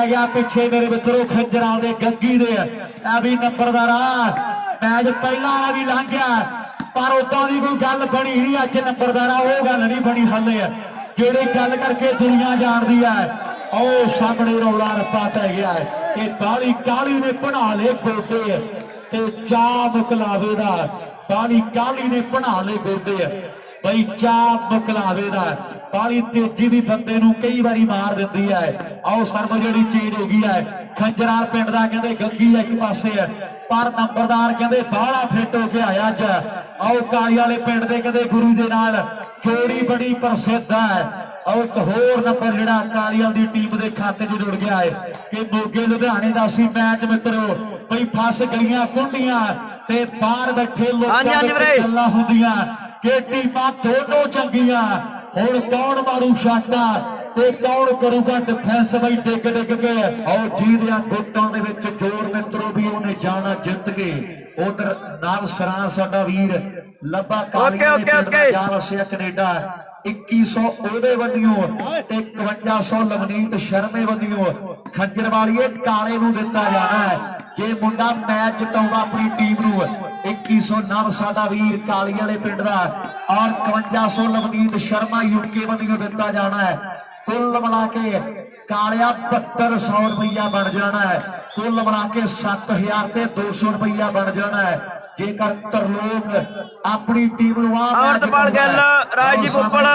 गया पिछे मेरे मित्रों खंजरां दे गंगी दे भी नंबरदार मैच पहला वाला भी लंघ गया पर उदा की कोई गल बनी नहीं अज नंबरदारा वो गल नहीं बनी हले जेड़ी गल करके दुनिया जानती है ओ सामने रौला रप्पा पै गया है कि बाली काली ने बना ले गोडे ते चा मुकलावे दा बाली काली ने बना ले गोडे बई चा मुकलावे दा बाली तेजी भी बंदे नूं कई बारी मार दिंदी है आओ सर्व जिहड़ी चीज हो गई है खंजरां पिंड दा कहंदे गंगी एक पासे है पर नंबरदार कहंदे बाहला फिट हो के आया अज आओ काली वाले पिंड दे कहंदे गुरु दे नाल जोड़ी बड़ी प्रसिद्ध है और एक होर नंबर जिहड़ा कालियां दी टीम दे खाते च जुड़ गया है कि मोगे लुधियाने दा सी मैच मित्रो बई फस गईयां कुंडियां ते बाहर बैठे लोकां दे गल्लां हुंदियां कि टीमां दोनों चंगियां हुण कौन मारू शाटा ते कौन करूगा डिफेंस बई डिग डिग के और जीदियां गुट्टां दे विच जोर मित्रो भी उहने जाना जित के उधर नाल सरां साडा वीर लब्बा काली जा वसिया कनेडा 2100 ओदे वधियों ते 5100 लवनीत शर्मे वधियों खंजर वालीए काले नूं दिता जाना है जे मुंडा मैच जिताउंदा अपनी टीम नूं 2100 नव साडा वीर काली वाले पिंड दा और 5100 लवनीत शर्मा यूके वधियों दिता जाना है कुल मिला के कालिया 7200 रुपया बन जाना है कुल मिला के 7200 रुपया बन जाना है जेकर तरलोक अपनी टीम अमृतपाल गिल राजदीप उप्पल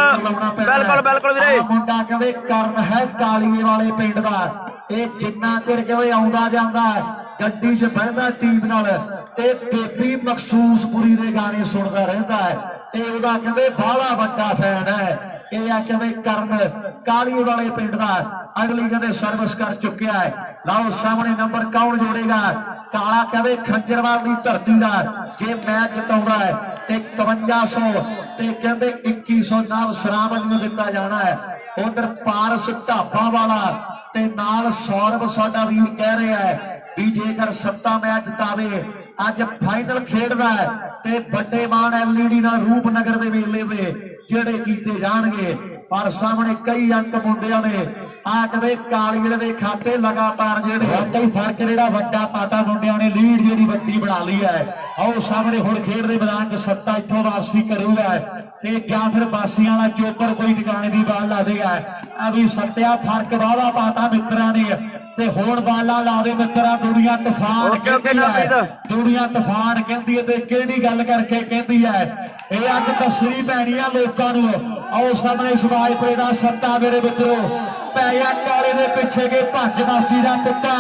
बिल्कुल बिल्कुल वीरे मुंडा कहवे करन है कालीए वाले पिंड दा ये जिन्ना चिर कहवे आउंदा जांदा गड्डी च बहिंदा टीम नाल ते बेबी मखसूसपुरी दे गाने सुनदा रहिंदा है ते ओदा कहवे बाहला वड्डा फैन है ये आ कहवे करन काली वाले पिंड दा अगली कहवे सर्विस कर चुकिया है लाओ सामने नंबर कौन जोड़ेगा काला कहवे खंजरवाल की धरती का जे मैच जिताउंदा है ते 5100 ते कहंदे 2100 नाम सरामन नूं दिता जाना है उधर पारस ढाबा वाला ते नाल सौरभ साडा वीर कह रहा है भी जेकर 7 मैच जितावे अज फाइनल खेडदा है ते बड़े मान एलईडी नाल रूपनगर दे मेले दे जेड़े कीते जाणगे पर सामने कई अंक मुंडियां ने आखदे कालीए दे खाते लगातार जेड़े कई फर्क जेड़ा वड्डा पाता मुंडियां ने लीड जेड़ी वड्डी बना ली है आओ सामने हुण खेड दे मैदान च सत्ता इत्थों वापसी करूगा ते क्या फिर बासियां वाला चोपर कोई ठिकाने दी बाल ला देगा अभी सत्या फर्क वावा पाता मित्रा ने ते हुण बाला ला दे मित्रा दुनिया तूफान दुनिया तूफान कहंदी है ते किहड़ी गल करके कहंदी है ये अग तसरी पैनी है लोकां नूं आओ सामने शबाजपुरे दा सत्ता मेरे मित्रो पैया काले दे पिछे के भज मासी दा पुत्ता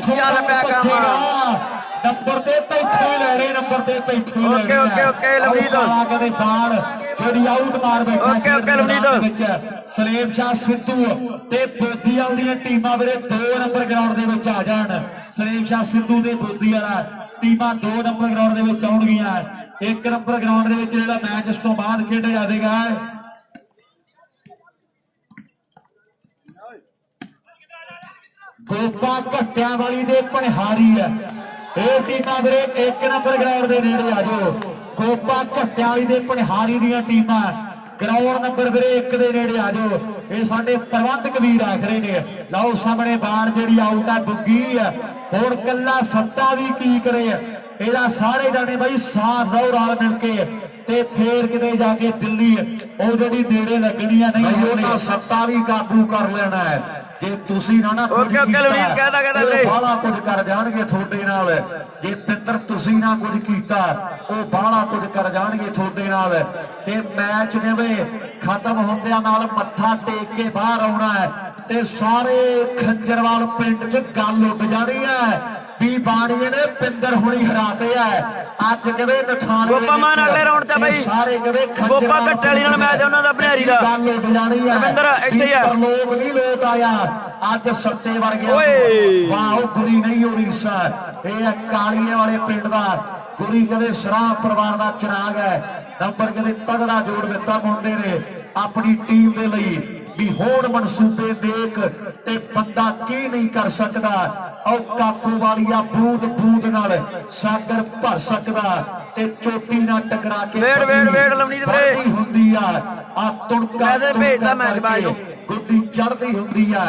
चल पै काम नंबर ते पैठे ले रहे नंबर ते पैठे ले रहे ओके लवनीत कदे बाल जेडी आउट मार बैठा ओके लवनीत सलेम शाह सिद्धू ते बोधी वाली टीमां वीरे 2 नंबर ग्राउंड दे विच आ जाण सलेम शाह सिद्धू ते बोधी वाला टीमां 2 नंबर ग्राउंड दे विच आउणगीਆਂ 1 नंबर ग्राउंड दे विच जेड़ा मैच इस तो बाद खेडਿਆ ਜਾਵੇਗਾ गोपा घट्टिया वाली दे पनिहारी है ये टीमां वीरे 1 नंबर ग्राउंड दे नेड़े आ जाओ गोपा घट्टिया वाली दे पनिहारी दी टीमां ग्राउंड नंबर वीरे 1 दे नेड़े आ जाओ ये साडे प्रबंधक वीर आख रहे ने लाओ सामने बार जेड़ी आउट है बुग्गी है हुण कल्ला सत्ता भी की करे ਇਹਦਾ ਸਾਰੇ ਜਾਣੇ ਬਾਈ ਸਾਥ ਰੋ ਰਲ ਮਿਲ ਕੇ ਤੇ ਫੇਰ ਕਿਤੇ ਜਾ ਕੇ ਦਿੱਲੀ ਉਹ ਜਿਹੜੀ ਨੇੜੇ ਲੱਗਣੀਆਂ ਨਹੀਂ ਉਹ ਤਾਂ ਸੱਤਾ ਵੀ ਕਾਬੂ ਕਰ ਲੈਣਾ ਹੈ ਜੇ ਤੁਸੀਂ ਨਾ ਓਕੇ ਲਵਨੀਤ ਕਹਦਾ ਵੀਰੇ ਬਾਹਲਾ ਕੁਝ ਕਰ ਜਾਣਗੇ ਤੁਹਾਡੇ ਨਾਲ ਜੇ ਪਿੱਤਰ ਤੁਸੀਂ ਨਾ ਕੁਝ ਕੀਤਾ ਉਹ ਬਾਹਲਾ ਕੁਝ ਕਰ ਜਾਣਗੇ ਤੁਹਾਡੇ ਨਾਲ ਤੇ ਮੈਚ ਜਿਵੇਂ ਖਤਮ ਹੁੰਦਿਆਂ ਨਾਲ ਮੱਥਾ ਟੇਕ ਕੇ ਬਾਹਰ ਆਉਣਾ ਹੈ ਤੇ ਸਾਰੇ ਖੰਜਰਵਾਲ ਪਿੰਡ 'ਚ ਗੱਲ ਉੱਡ ਜਾਣੀ ਹੈ भी बाणीए ने पिंदर हुणी हराते है अज कदे नठाने गोपा मान अगले राउंड ते भाई सारे कदे गोपा घट्टे वाली नाल मैच उन्हां दा भणेरी दा गल उठ जानी है पिंदर इत्थे ही है लोग नहीं लोग आया अज सत्ते वर्गे वाह गुरी नहीं हो रही सा ये कालीए वाले पिंड दा गुरी कदे सराह परिवार दा चिराग है नंबर कदे तगड़ा जोड़ दिता मुंडे ने अपनी टीम दे लई भी होड़ मनसूबे देख ते बंदा की नहीं कर सकता औ काकू वालिया बूंद बूंद नाल सागर भर सकदा ते चोटी ना टकरा के वेट लवनीत वीरे हुंदी आ तुड़का कैसे भेजदा मैच बाजू गुड्डी चढ़दी हुंदी आ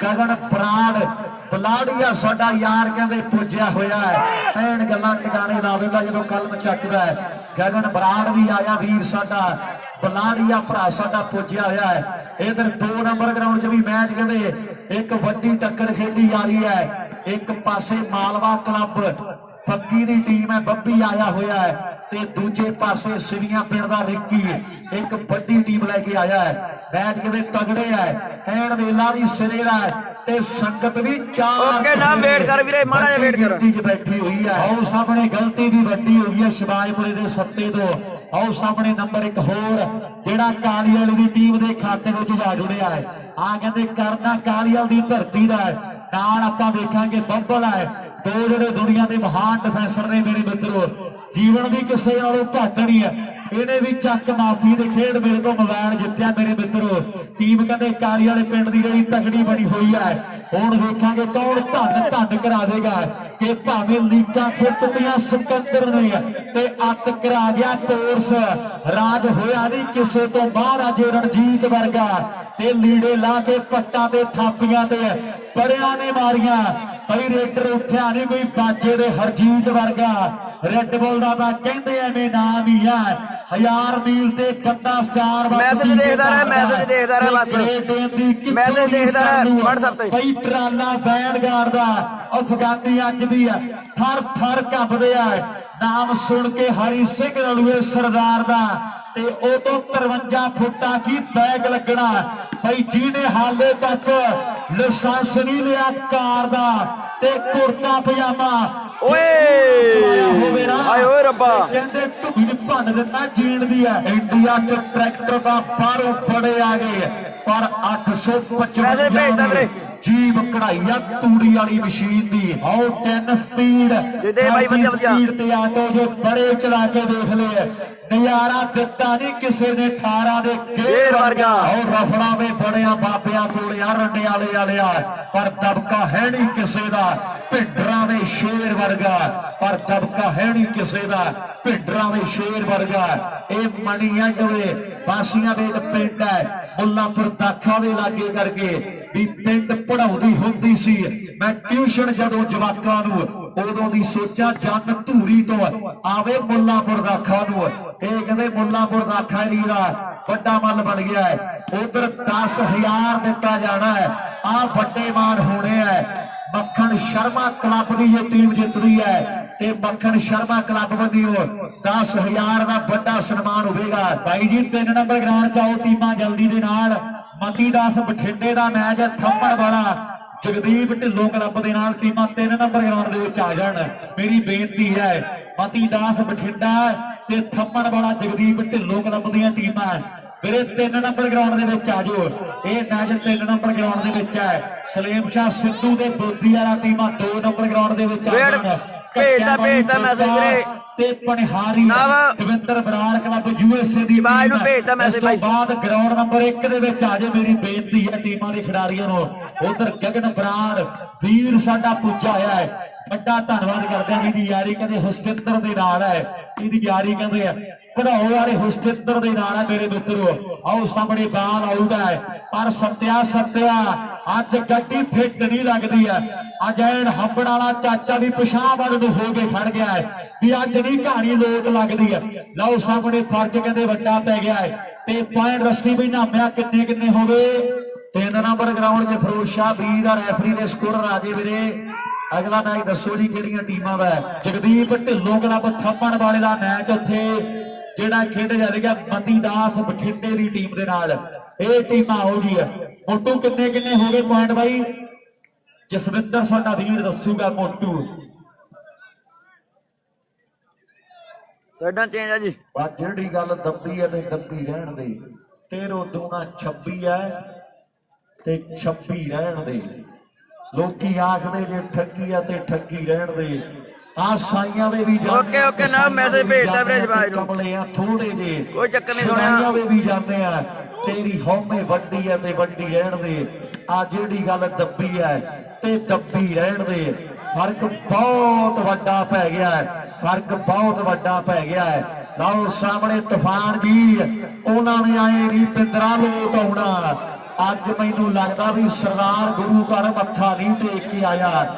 ਗਗਨ ਬਰਾੜ ਬਲਾੜੀਆ ਸਾਡਾ ਯਾਰ ਕਹਿੰਦੇ ਪੁੱਜਿਆ ਹੋਇਆ ਹੈ। ਐਨ ਗੱਲਾਂ ਟਿਕਾਣੇ ਲਾਵੇਗਾ ਜਦੋਂ ਕਲਮ ਚੱਕਦਾ ਹੈ। ਗਗਨ ਬਰਾੜ ਵੀ ਆਇਆ ਵੀਰ ਸਾਡਾ, ਬਲਾੜੀਆ ਭਰਾ ਸਾਡਾ ਪੁੱਜਿਆ ਹੋਇਆ ਹੈ। ਇਧਰ 2 ਨੰਬਰ ਗਰਾਊਂਡ 'ਚ ਵੀ ਮੈਚ ਕਹਿੰਦੇ ਇੱਕ ਵੱਡੀ ਟੱਕਰ ਖੇਡੀ ਜਾ ਰਹੀ ਹੈ। ਇੱਕ ਪਾਸੇ ਮਾਲਵਾ ਕਲੱਬ ਬੱਗੀ ਦੀ ਟੀਮ ਹੈ, ਬੱਬੀ ਆਇਆ ਹੋਇਆ ਹੈ, ਤੇ ਦੂਜੇ ਪਾਸੇ ਸਿਵੀਆਂ ਪਿੰਡ ਦਾ ਰਿੱਕੀ ਇੱਕ ਵੱਡੀ ਟੀਮ ਲੈ ਕੇ ਆਇਆ ਹੈ। ਮੈਚ ਕਿਵੇਂ ਤਗੜੇ ਹੈ, ਐਨ ਵੇਲਾ ਵੀ ਸਿਰੇ ਦਾ ਹੈ ਤੇ ਸੰਗਤ ਵੀ ਚਾਰ ਓਕੇ ਨਾ ਵੇਟ ਕਰ ਵੀਰੇ, ਮਾੜਾ ਜਿਹਾ ਵੇਟ ਕਰ। ਬੈਠੀ ਹੋਈ ਹੈ। ਆਓ ਸਾਹਮਣੇ ਗਲਤੀ ਵੀ ਵੱਡੀ ਹੋ ਗਈ ਹੈ ਸ਼ਿਵਾਜਪੁਰੇ ਦੇ ਸੱਤੇ ਤੋਂ। ਆਓ ਸਾਹਮਣੇ ਨੰਬਰ 1 ਹੋਰ ਜਿਹੜਾ ਕਾਲੀਵਾਲ ਦੀ ਟੀਮ ਦੇ ਖਾਤੇ ਵਿੱਚ ਜਾ ਜੁੜਿਆ ਹੈ। ਆ ਕਹਿੰਦੇ ਕਰਨਾ ਕਾਲੀਵਾਲ ਦੀ ਧਰਤੀ ਦਾ ਨਾਲ ਆਪਾਂ ਵੇਖਾਂਗੇ ਬੱਬਲ ਹੈ। 2 ਜਿਹੜੇ ਦੁਨੀਆ ਦੇ ਮਹਾਨ ਡਿਫੈਂਸਰ ਨੇ ਮੇਰੇ ਮਿੱਤਰੋ, ਜੀਵਨ ਵੀ ਕਿਸੇ ਨਾਲੋਂ ਘੱਟ ਨਹੀਂ ਹੈ। ਇਹਨੇ ਵੀ ਚੱਕ ਮਾਫੀ ਦੇ ਖੇਡ ਮੇਰੇ ਤੋਂ ਮੋਬਾਈਲ ਜਿੱਤਿਆ ਮੇਰੇ ਮਿੱਤਰੋ। ਟੀਮ ਕਹਿੰਦੇ ਕਾਲੀ ਵਾਲੇ ਪਿੰਡ ਦੀ ਜਿਹੜੀ ਤਗੜੀ ਬਣੀ ਹੋਈ ਹੈ। ਹੁਣ ਵੇਖਾਂਗੇ ਕੌਣ ਧੰਨ ਕਰਾ ਦੇਗਾ ਕਿ ਭਾਵੇਂ ਲੀਕਾਂ ਖਿੱਚਦੀਆਂ ਸਿਕੰਦਰ ਨੇ ਤੇ ਅੱਤ ਕਰਾ ਗਿਆ ਕੋਰਸ। ਰਾਜ ਹੋਇਆ ਨਹੀਂ ਕਿਸੇ ਤੋਂ ਬਾਹਰ ਅਜੇ ਰਣਜੀਤ ਵਰਗਾ ਤੇ ਲੀੜੇ ਲਾ ਕੇ ਪੱਟਾਂ ਤੇ ਥਾਪੀਆਂ ਤੇ ਬੜਿਆਂ ਨੇ ਮਾਰੀਆਂ। ਭਾਈ ਰੇਡਰ ਉੱਠਿਆ ਨਹੀਂ ਕੋਈ ਬਾਜੇ ਦੇ ਹਰਜੀਤ ਵਰਗਾ। ਰੈੱਡ ਬੁੱਲ ਦਾ ਤਾਂ ਕਹਿੰਦੇ ਐਵੇਂ ਨਾਮ ਹੀ ਹੈ। 1000 ਮੀਲ ਤੇ ਬੰਦਾ ਸਟਾਰ ਮੈਸੇਜ ਦੇਖਦਾ ਰਹਿ, ਮੈਸੇਜ ਦੇਖਦਾ ਰਹਿ, ਬਸ ਮੈਸੇਜ ਦੇਖਦਾ ਰਹਿ WhatsApp ਤੇ। ਭਾਈ ਟਰਾਲਾ ਬੈਂਡਗਾਰਡ ਦਾ ਅਫਗਾਨੀ ਅੱਜ ਵੀ ਹੈ, ਥਰ ਥਰ ਕੰਬਦੇ ਆ। ਨਾਮ ਸੁਣ ਕੇ ਹਰੀ ਸਿੰਘ ਰਲੂਏ ਸਰਦਾਰ ਦਾ ਤੇ ਉਦੋਂ 53 ਫੁੱਟਾ ਕੀ ਬੈਗ ਲੱਗਣਾ। ਭਾਈ ਜਿਹਨੇ ਹਾਲੇ ਤੱਕ ਲਾਇਸੈਂਸ ਨਹੀਂ ਲਿਆ ਕਾਰ ਦਾ ਤੇ ਕੁਰਤਾ ਪਜਾਮਾ ਓਏ ਆਏ ਓਏ ਰੱਬਾ, ਕਹਿੰਦੇ ਢੂਹੀ ਭੰਨ ਦਿੱਤਾ ਜੀਣ ਦੀ ਹੈ। ਇੰਡੀਆ 'ਚ ਟਰੈਕਟਰ ਦਾ ਬਾਹਰੋਂ ਬੜੇ ਆ ਗਏ ਪਰ 855 ਜੀਵ ਕਢਾਈਆ ਤੂੜੀ ਵਾਲੀ ਮਸ਼ੀਨ ਦੀ। ਆਓ 10 ਸਪੀਡ ਦੇ ਬਾਈ, ਵਧੀਆ ਵਧੀਆ ਸਪੀਡ ਤੇ ਆਟੋ ਜੋ ਬੜੇ ਚਲਾ ਕੇ ਦੇਖ ਲਏ। ਨਜ਼ਾਰਾ ਦਿੱਤਾ ਨਹੀਂ ਕਿਸੇ ਨੇ 18 ਦੇ ਗੇਰ ਵਰਗਾ। ਆਓ ਰਫੜਾ ਦੇ ਬੜਿਆ ਬਾਬਿਆਂ ਕੋਲ ਆ ਰੰਡੇ ਵਾਲੇ ਆ ਪਰ ਦਬਕਾ ਹੈ ਨਹੀਂ ਕਿਸੇ ਦਾ। ਭਿੰਡਰਾਂ ਦੇ ਸ਼ੇਰ ਵਰਗਾ ਪਰ ਦਬਕਾ ਹੈ ਨਹੀਂ ਕਿਸੇ ਦਾ। ਭਿੰਡਰਾਂ ਦੇ ਸ਼ੇਰ ਵਰਗਾ। ਇਹ ਮਣੀਆਂ ਜੋਏ ਬਾਸੀਆਂ ਦੇ ਪਿੰਡ ਹੈ ਮੁੱਲਾਂਪੁਰ ਦਾਖਾ ਦੇ ਲਾਗੇ ਕਰਕੇ ਵੀ ਪਿੰਡ ਪੜਾਉਂਦੀ ਹੁੰਦੀ ਸੀ ਮੈਂ ਟਿਊਸ਼ਨ ਜਦੋਂ ਜਵਾਕਾਂ ਨੂੰ। ਉਦੋਂ ਦੀ ਸੋਚਾਂ ਜਨ ਧੂਰੀ ਤੋਂ ਆਵੇ ਮੁੱਲਾਂਪੁਰ ਦਾਖਾ ਨੂੰ। ਇਹ ਕਹਿੰਦੇ ਮੁੱਲਾਂਪੁਰ ਦਾਖਾ ਏਰੀਆ ਵੱਡਾ ਮੱਲ ਬਣ ਗਿਆ ਹੈ। ਉਧਰ 10,000 ਦਿੱਤਾ ਜਾਣਾ ਹੈ। ਆ ਵੱਡੇ ਮਾਨ ਹੋਣੇ ਹੈ। ਮੱਖਣ ਸ਼ਰਮਾ ਕਲੱਬ ਦੀ ਇਹ ਟੀਮ ਜਿੱਤਦੀ ਹੈ ਤੇ ਮੱਖਣ ਸ਼ਰਮਾ ਕਲੱਬ ਵੱਲੋਂ 10,000 ਦਾ ਵੱਡਾ ਸਨਮਾਨ ਹੋਵੇਗਾ। ਭਾਈ ਜੀ 3 ਨੰਬਰ ਗਰਾਊਂਡ 'ਚ ਆਓ ਟੀਮਾਂ ਜਲਦੀ ਦੇ ਨਾਲ। ਮਤੀ ਦਾਸ ਬਠਿੰਡੇ ਦਾ ਮੈਚ ਹੈ ਥੰਮਣ ਵਾਲਾ ਜਗਦੀਪ ਢਿੱਲੋਂ ਕਲੱਬ ਦੇ ਨਾਲ। ਟੀਮਾਂ 3 ਨੰਬਰ ਗਰਾਊਂਡ ਦੇ ਵਿੱਚ ਆ ਜਾਣ ਮੇਰੀ ਬੇਨਤੀ ਹੈ। ਮਤੀ ਦਾਸ ਬਠਿੰਡਾ ਤੇ ਥੰਮਣ ਵਾਲਾ ਜਗਦੀਪ ਢਿੱਲੋਂ ਕਲੱਬ ਦੀਆਂ ਟੀਮਾਂ ਵੀਰੇ 3 ਨੰਬਰ ਗਰਾਊਂਡ ਦੇ ਵਿੱਚ ਆ ਜਾਓ। ਇਹ ਮੈਚ 3 ਨੰਬਰ ਗਰਾਊਂਡ ਦੇ ਵਿੱਚ ਹੈ। ਸਲੇਮ ਸ਼ਾਹ ਸਿੱਧੂ ਦੇ ਬੋਦੀ ਵਾਲਾ ਟੀਮਾਂ 2 ਨੰਬਰ ਗਰਾਊਂਡ ਦੇ ਵਿੱਚ ਆ ਜਾਣ। ਭੇਜਦਾ ਮੈਸੇਜ ਵੀਰੇ ਤੇ ਪਨਹਾਰੀ ਦਵਿੰਦਰ ਬਰਾੜ ਕਲੱਬ USA ਦੀ ਬਾਈ ਨੂੰ ਭੇਜਦਾ ਮੈਸੇਜ ਬਾਈ। ਬਾਅਦ ਗਰਾਊਂਡ ਨੰਬਰ 1 ਦੇ ਵਿੱਚ ਆ ਜਾਓ। ਮੇਰੀ ਬੇਨਤੀ ਹੈ ਟੀਮਾਂ ਦੇ ਖਿਡਾਰੀਆਂ ਨੂੰ। ਉਧਰ ਗਗਨ ਬਰਾੜ ਵੀਰ ਸਾਡਾ ਪੁੱਜਾ ਹੋਇਆ ਹੈ। ਵੱਡਾ ਧੰਨਵਾਦ ਕਰਦੇ ਹਾਂ ਇਹਦੀ ਯਾਰੀ ਕਹਿੰਦੇ ਹੁਸਤਿੰਦਰ ਦੇ ਨਾਲ ਹੈ। ਇਹਦੀ ਯਾਰੀ ਕਹਿੰਦੇ ਆ ਕਢਾਓ ਵਾਲੇ ਹੁਸਤਿੰਦਰ ਦੇ ਨਾਲ ਹੈ ਮੇਰੇ ਮਿੱਤਰੋ। ਆਓ ਸਾਹਮਣੇ ਬਾਲ ਆਊਗਾ ਪਰ ਸੱਤਿਆ ਅੱਜ ਗੱਡੀ ਫਿੱਟ ਨਹੀਂ ਲੱਗਦੀ ਹੈ। ਅੱਜ ਐਨ ਹੰਬੜ ਵਾਲਾ ਚਾਚਾ ਵੀ ਪਿਛਾਂ ਵੱਲ ਨੂੰ ਹੋ ਕੇ ਖੜ ਗਿਆ ਹੈ ਵੀ ਅੱਜ ਨਹੀਂ ਕਹਾਣੀ ਲੋਟ ਲੱਗਦੀ ਹੈ। ਲਓ ਸਾਹਮਣੇ ਫਰਕ ਕਹਿੰਦੇ ਵੱਡਾ ਪੈ ਗਿਆ ਹੈ ਤੇ ਪੁਆਇੰਟ ਰੱਸੀ ਵੀ ਨਾਮਿਆ ਕਿੰਨੇ ਹੋ ਗਏ। 3 ਨੰਬਰ ਗਰਾਊਂਡ 'ਚ ਫਿਰੋਜ਼ ਸ਼ਾਹ ਬੀ ਦਾ ਰੈਫਰੀ ਦੇ ਸਕੋਰ ਰਾਜੇ ਵੀਰੇ। ਅਗਲਾ ਮੈਚ ਦੱਸੋ ਜੀ ਕਿਹੜੀਆਂ ਟੀਮਾਂ ਦਾ। ਜਗਦੀਪ ਢਿੱਲੋਂ ਕਲੱਬ ਥੰਮਣ ਵਾਲੇ ਦਾ ਮੈਚ ਉੱਥੇ ਜਿਹੜਾ ਖੇਡਿਆ ਜਾਵੇਗਾ ਮਤੀ ਦਾਸ ਬਠਿੰਡੇ ਦੀ ਟੀਮ ਦੇ ਨਾਲ। ਇਹ ਟੀਮਾਂ ਹੋ ਗਈ ਹੈ। ਮੋਟੂ ਕਿੰਨੇ ਹੋ ਗਏ ਪੁਆਇੰਟ ਬਾਈ? ਜਸਵਿੰਦਰ ਸਾਡਾ ਵੀਰ ਦੱਸੂਗਾ। ਮੋਟੂ ਸਾਡਾ ਚੇਂਜ ਆ ਜੀ। ਪਰ ਜਿਹੜੀ ਗੱਲ ਦੱਬੀ ਹੈ ਤੇ ਦੱਬੀ ਰਹਿਣ ਦੇ। 13 ਦੂਣਾ 26 ਹੈ ਤੇ 26 ਰਹਿਣ ਦੇ। ਲੋਕੀ ਆਖਦੇ ਜੇ ਠੱਗੀ ਆ ਤੇ ਠੱਗੀ ਰਹਿਣ ਦੇ। ਆ ਸਾਈਆਂ ਦੇ ਵੀ ਓਕੇ ਨਾ ਮੈਸੇਜ ਭੇਜਦਾ ਵੀਰੇ ਜਵਾਜ ਨੂੰ। ਕਮਲੇ ਆ ਥੋੜੇ ਜੇ ਕੋਈ ਚੱਕਰ ਨਹੀਂ ਸੁਣਿਆ। ਦੇ ਵੀ ਜਾਂਦੇ ਆ ਤੇਰੀ ਹਉਮੈ ਵੱਡੀ ਹੈ ਤੇ ਵੱਡੀ ਰਹਿਣ ਦੇ। ਆ ਜਿਹੜੀ ਗੱਲ ਦੱਬੀ ਹੈ ਤੇ ਦੱਬੀ ਰਹਿਣ ਦੇ। ਫਰਕ ਬਹੁਤ ਵੱਡਾ ਪੈ ਗਿਆ ਹੈ। ਫਰਕ ਬਹੁਤ ਵੱਡਾ ਪੈ ਗਿਆ ਹੈ। ਲਓ ਸਾਹਮਣੇ ਤੂਫਾਨ ਜੀ ਉਹਨਾਂ ਨੇ ਆਏ ਨਹੀਂ ਪਿੰਦਰਾ ਲੋਟ ਆਉਣਾ। ਅੱਜ ਮੈਨੂੰ ਲੱਗਦਾ ਵੀ ਸਰਦਾਰ ਗੁਰੂ ਘਰ ਮੱਥਾ ਨਹੀਂ ਟੇਕ ਕੇ ਆਇਆ,